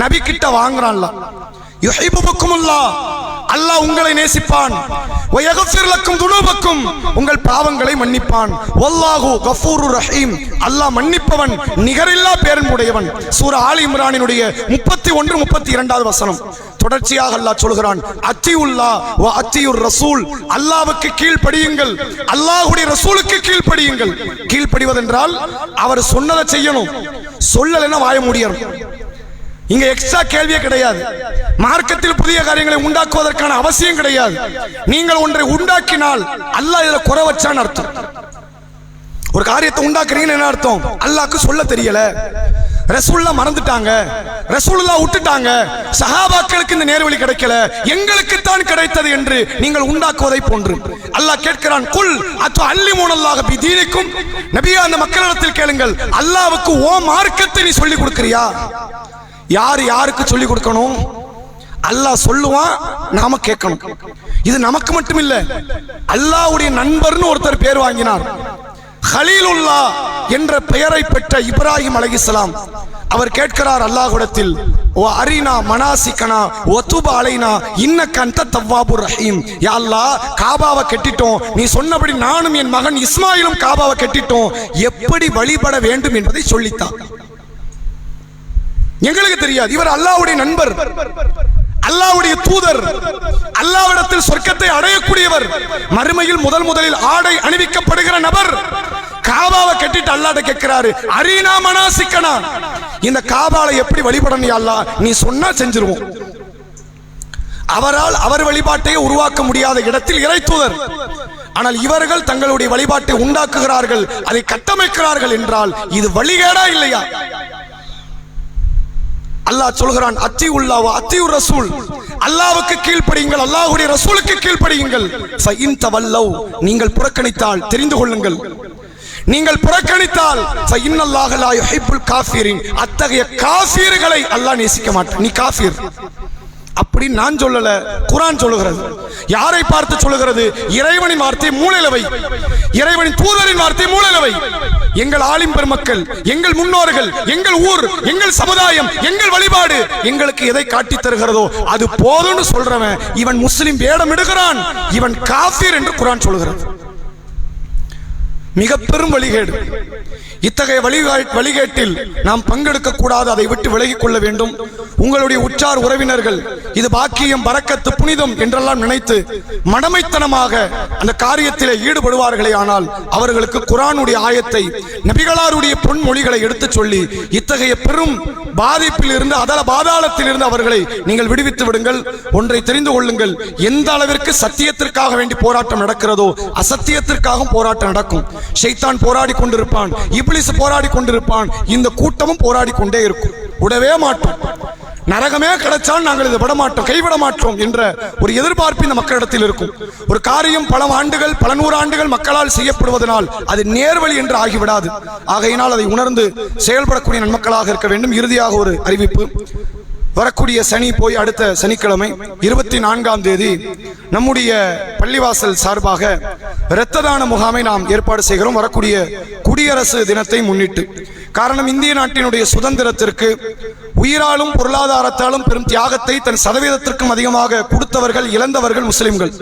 நபி கிட்ட வாங்குறான்ல, யுஹிப்புக்குமுல்லாஹ், அல்லாஹ் உங்களை நேசிப்பான், வயக்ஃபிர் லக்கும் துனூபக்கும், உங்கள் பாவங்களை மன்னிப்பான், வல்லாஹு கஃபூருர் ரஹீம், அல்லாஹ் மன்னிப்பவன், நிகரில்லா பேரன்புடையவன். சூரா ஆல் இம்ரானினுடைய 31-32 வசனம். தொடர்ச்சியாக அல்லாஹ் சொல்கிறான், அத்தியுல்லாஹ் வ அத்தியுர் ரசூல், அல்லாஹ்வுக்கு கீழ்ப்படியுங்கள், அல்லாஹ்வுடைய ரசூலுக்கு கீழ்ப்படியுங்கள். கீழ்ப்படிவதென்றால் அவர் சொன்னதை செய்யணும், சொல்லலைன்னா வாய முடியணும். இங்க எக்ஸ்ட்ரா கேள்வியே கிடையாது. மார்க்கத்தில் புதிய காரியங்களை உண்டாக்குவதற்கான அவசியம் கிடையாது. நீங்கள் ஒன்றை உண்டாக்கினால் அல்லாஹ் இதுல குறை வச்சான்னு அர்த்தம். ஒரு காரியத்தை உண்டாக்குறீங்கன்னு என்ன அர்த்தம்? அல்லாஹ்க்கு சொல்ல தெரியல, ரசூலுல்லாஹ் மறந்துட்டாங்க, ரசூலுல்லாஹ் விட்டுட்டாங்க, சஹாபாக்களுக்கு இந்த நேர்வழி கிடைக்கல, எங்களுக்கு தான் கிடைத்தது என்று நீங்கள் உண்டாக்குவதை போன்று. அல்லாஹ் கேட்கிறான், குல் அத்துஅல்லிமூனல்லாஹ பிதீனிக்கும், நபியே அந்த மக்களிடத்தில் கேளுங்கள், அல்லாஹ்வுக்கு ஓ மார்க்கத்தை நீ சொல்லி கொடுக்கிறியா? யார் யாருக்கு சொல்லி கொடுக்கணும்? அல்லாஹ் சொல்லுவான், நாம கேட்கணும். இது நமக்கு மட்டும் இல்ல, அல்லாஹ்வுடைய நண்பர்னு ஒருத்தர் பேர் வாங்கினார். கலீலுல்லாஹ் என்ற பெயரை பெற்ற இப்ராஹிம் அலைஹிஸ்ஸலாம் அவர் கேட்கிறார் அல்லாஹ்விடத்தில், ஓ அரினா மனாசிகனா வதுப் அலைனா இன்னக அன்த தவ்வாபுர் ரஹீம், யா அல்லாஹ் காபாவை கட்டிட்டோம், நீ சொன்னபடி நானும் என் மகன் இஸ்மாயிலும் காபாவை கட்டிட்டோம், எப்படி வழிபட வேண்டும் என்பதை சொல்லித்தான். எங்களுக்கு தெரியாது. இவர் அல்லாஹ்வுடைய நண்பர், அல்லாஹ்வுடைய தூதர், அல்லாஹ்விடத்தில் சொர்க்கத்தை அடையக்கூடியவர், மறுமையில் முதலில் ஆடை அணிவிக்கப்படுகிற நபர். காபாவை கட்டிட்டு அல்லாஹ்ட்ட கேட்கிறாரு, அரீனா மனாசிக்கனா, இந்த காபாவை எப்படி வழிபடணும் யா அல்லாஹ், நீ சொன்னா செஞ்சிருவோம். அவரால் அவர் வழிபாட்டை உருவாக்க முடியாத இடத்தில் இறை தூதர். ஆனால் இவர்கள் தங்களுடைய வழிபாட்டை உண்டாக்குகிறார்கள், அதை கட்டமைக்கிறார்கள் என்றால் இது வழிகேடா இல்லையா? அல்லாஹ் சொல்கிறான், அத்தியுல்லாஹ் வ அத்தியுர் ரசூல், அல்லாஹ்வுக்கு கீழ்ப்படியுங்கள், அல்லாஹ்வுடைய ரசூலுக்கு கீழ்ப்படியுங்கள். ஃபஇன் தவல்லவ், நீங்கள் புறக்கணித்தால் தெரிந்து கொள்ளுங்கள், நீங்கள் புறக்கணித்தால் ஃபஇன்னல்லாஹ லா யுஹிப்புல் காஃபிரின், அத்தகைய காஃபிர்களை அல்லாஹ் நேசிக்க மாட்டான். நீ காஃபிர் அப்படி நான் சொல்லல, குர்ஆன் சொல்லுகிறது. யாரை பார்த்து சொல்லுகிறது? இறைவனின் வார்த்தை மூளையில வை, இறைவனின் தூதரின் வார்த்தை மூளையில வை. எங்கள் ஆலிம் பெருமக்கள், எங்கள் முன்னோர்கள், எங்கள் ஊர், எங்கள் சமுதாயம், எங்கள் வழிபாடு எங்களுக்கு எதை காட்டி தருகிறதோ அது போதும்னு சொல்றவன் இவன் முஸ்லிம் வேடம் இடுகிறான், இவன் காஃபிர் என்று குர்ஆன் சொல்லுகிறது. மிக பெரும் வழிகேடு. இத்தகைய வழிகேட்டில் நாம் பங்கெடுக்க கூடாது, அதை விட்டு விலகிக் கொள்ள வேண்டும். உங்களுடைய உற்றார் உறவினர்கள் இது பாக்கியம், பரக்கத்து, புனிதம் என்றெல்லாம் நினைத்து மடமைத்தனமாக அந்த காரியத்திலே ஈடுபடுவார்களே, ஆனால் அவர்களுக்கு குர்ஆனுடைய ஆயத்தை, நபிகளாருடைய பொன்மொழிகளை எடுத்துச் சொல்லி இத்தகைய பெரும் பாதிப்பில் இருந்து, அதல பாதாளத்தில் இருந்து அவர்களை நீங்கள் விடுவித்து விடுங்கள். ஒன்றை தெரிந்து கொள்ளுங்கள், எந்த அளவிற்கு சத்தியத்திற்காக வேண்டி போராட்டம் நடக்கிறதோ அசத்தியத்திற்காகவும் போராட்டம் நடக்கும். ஷைத்தான் போராடி கொண்டிருப்பான், இப்லீஸ் போராடி கொண்டிருப்பான், இந்த கூட்டமும் போராடி கொண்டே இருக்கும். விடவே மாட்டோம். நரகமே கிடைச்சால் நாங்கள் இதை விட மாட்டோம், கைவிட மாட்டோம் என்ற ஒரு எதிர்பார்ப்பு இந்த மக்களிடத்தில் இருக்கும். ஒரு காரியம் பல ஆண்டுகள், பல நூறாண்டுகள் மக்களால் செய்யப்படுவதனால் அது நேர்வழி என்று ஆகிவிடாது. ஆகையினால் அதை உணர்ந்து செயல்படக்கூடிய நன்மக்களாக இருக்க வேண்டும். இறுதியாக ஒரு அறிவிப்பு. வரக்கூடிய சனி போய் அடுத்த சனிக்கிழமை 24ஆம் தேதி நம்முடைய பள்ளிவாசல் சார்பாக இரத்த தான முகாமை நாம் ஏற்பாடு செய்கிறோம். வரக்கூடிய குடியரசு தினத்தை முன்னிட்டு. காரணம், இந்திய நாட்டினுடைய சுதந்திரத்திற்கு உயிராலும் பொருளாதாரத்தாலும் பெரும் தியாகத்தை தன் சதவீதத்திற்கும் அதிகமாக கொடுத்தவர்கள், இழந்தவர்கள் முஸ்லிம்கள்.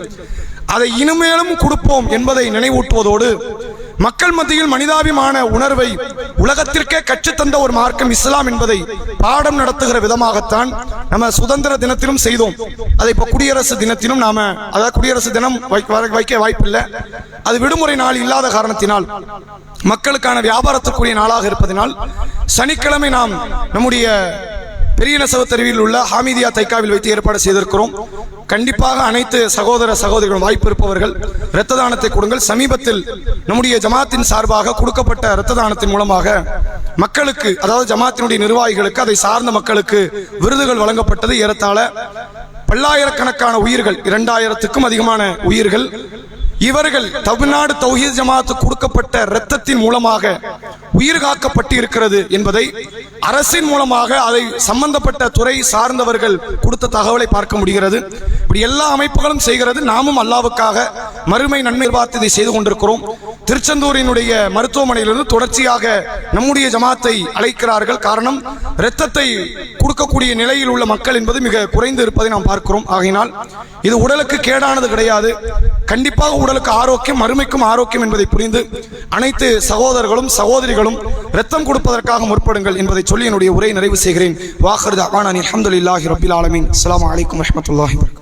அதை இனிமேலும் கொடுப்போம் என்பதை நினைவூட்டுவதோடு மக்கள் மத்தியில் மனிதாபிமான உணர்வை உலகத்திற்கே கற்றுத்தந்த ஒரு மார்க்கம் இஸ்லாம் என்பதை பாடம் நடத்துகிற விதமாகத்தான் நம்ம சுதந்திர தினத்திலும் செய்தோம். அதை இப்போ குடியரசு தினத்திலும் அதாவது குடியரசு தினம் வைக்க வாய்ப்பில்லை. அது விடுமுறை நாள் இல்லாத காரணத்தினால், மக்களுக்கான வியாபாரத்திற்குரிய நாளாக இருப்பதனால் சனிக்கிழமை நாம் நம்முடைய பெரிய நெசவு தெருவில் உள்ள ஹாமிதியா தைக்காவில் வைத்து ஏற்பாடு செய்திருக்கிறோம். கண்டிப்பாக அனைத்து சகோதர சகோதரிகளும் வாய்ப்பு இருப்பவர்கள் இரத்த தானத்தை கொடுங்கள். சமீபத்தில் நம்முடைய ஜமாத்தின் சார்பாக கொடுக்கப்பட்ட இரத்த தானத்தின் மூலமாக மக்களுக்கு, அதாவது ஜமாத்தினுடைய நிர்வாகிகளுக்கு, அதை சார்ந்த மக்களுக்கு விருதுகள் வழங்கப்பட்டது. ஏறத்தாழ பல்லாயிரக்கணக்கான உயிர்கள், 2000க்கும் அதிகமான உயிர்கள், இவர்கள் தமிழ்நாடு தௌஹீத் ஜமாத்து கொடுக்கப்பட்ட இரத்தத்தின் மூலமாக உயிர் காக்கப்பட்டு இருக்கிறது என்பதை அரசின் மூலமாக அதை சம்பந்தப்பட்ட துறை சார்ந்தவர்கள் கொடுத்த தகவலை பார்க்க முடிகிறது. இப்படி எல்லா அமைப்புகளும் செய்கிறது. நாமும் அல்லாவுக்காக மறுமை நன்மை பார்த்து இதை செய்து கொண்டிருக்கிறோம். திருச்செந்தூரினுடைய மருத்துவமனையிலிருந்து தொடர்ச்சியாக நம்முடைய ஜமாத்தை அழைக்கிறார்கள். காரணம், இரத்தத்தை கொடுக்கக்கூடிய நிலையில் உள்ள மக்கள் என்பது மிக குறைந்து இருப்பதை நாம் பார்க்கிறோம். ஆகையினால் இது உடலுக்கு கேடானது கிடையாது, கண்டிப்பாக உடலுக்கு ஆரோக்கியம், மறுமைக்கும் ஆரோக்கியம் என்பதை புரிந்து அனைத்து சகோதரர்களும் சகோதரிகளும் இரத்தம் கொடுப்பதற்காக முற்படுங்கள் என்பதை சொல்லி என்னுடைய உரையை நிறைவு செய்கிறேன். வாஹிர் தஅவானா அல்ஹம்துலில்லாஹி ரப்பில் ஆலமீன். அஸ்ஸலாமு அலைக்கும் வரஹ்மத்துல்லாஹி வபரகாத்துஹு.